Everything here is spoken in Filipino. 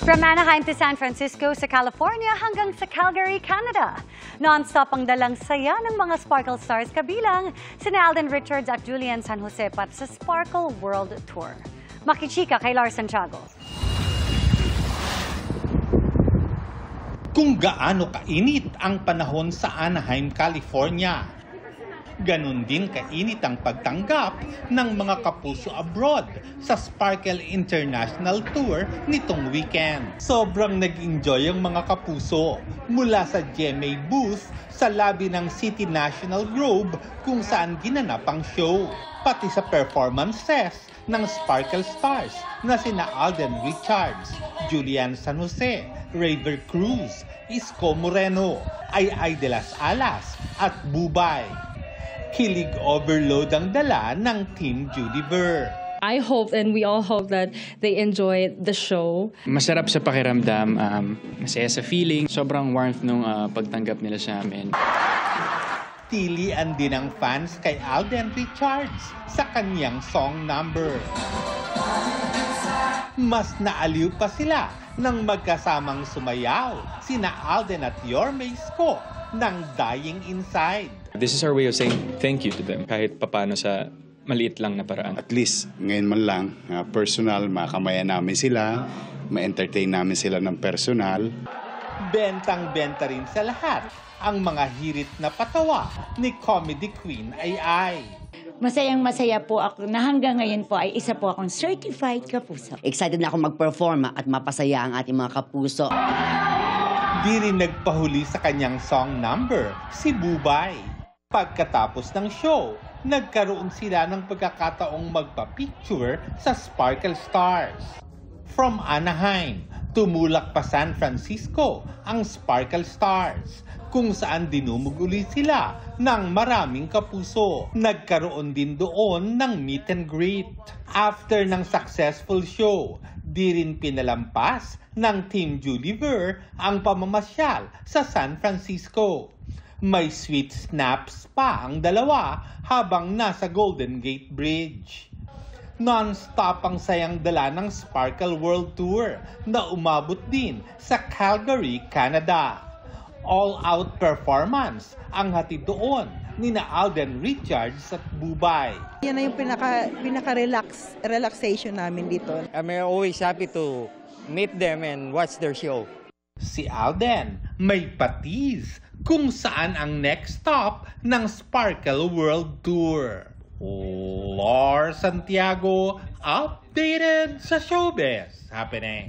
From Anaheim to San Francisco sa California hanggang sa Calgary, Canada. Non-stop ang dalang saya ng mga Sparkle Stars kabilang sina Alden Richards at Julian San Jose pat sa Sparkle World Tour. Makichika kay Lars Santiago. Kung gaano kainit ang panahon sa Anaheim, California, ganon din kainit ang pagtanggap ng mga kapuso abroad sa Sparkle International Tour nitong weekend. Sobrang nag-enjoy ang mga kapuso mula sa GMA booth sa lobby ng City National Grove kung saan ginanap ang show. Pati sa performances ng Sparkle Stars na sina Alden Richards, Julian San Jose, Raver Cruz, Isko Moreno, Ay de las Alas at Bubay. Kilig overload ang dala ng Team Judiver. I hope and we all hope that they enjoy the show. Masarap sa pakiramdam, masaya sa feeling. Sobrang warmth nung pagtanggap nila sa amin. Tilian din ang fans kay Alden Richards sa kanyang song number. Mas naaliw pa sila nang magkasamang sumayaw sina Alden at Yorme Isko ng Dying Inside. This is our way of saying thank you to them kahit papano sa maliit lang na paraan. At least ngayon man lang, personal, makamaya namin sila, ma-entertain namin sila ng personal. Bentang-benta rin sa lahat ang mga hirit na patawa ni Comedy Queen Ay. Masayang-masaya po ako na hanggang ngayon po ay isa po akong certified kapuso. Excited na ako mag-perform at mapasaya ang ating mga kapuso. Di rin nagpahuli sa kanyang song number si Bubay. Pagkatapos ng show, nagkaroon sila ng pagkakataong magpa-picture sa Sparkle Stars. From Anaheim, tumulak pa San Francisco ang Sparkle Stars, kung saan dinumuguli sila ng maraming kapuso. Nagkaroon din doon ng meet and greet. After ng successful show, di rin pinalampas ng Team Judiver ang pamamasyal sa San Francisco. May sweet snaps pa ang dalawa habang nasa Golden Gate Bridge. Non-stop ang sayang dala ng Sparkle World Tour na umabot din sa Calgary, Canada. All-out performance ang hatid doon ni Alden Richards at Bubay. Yan na yung pinaka-relaxation namin dito. I'm always happy to meet them and watch their show. Si Alden may patiz kung saan ang next stop ng Sparkle World Tour. Lars Santiago, updated sa showbiz happening.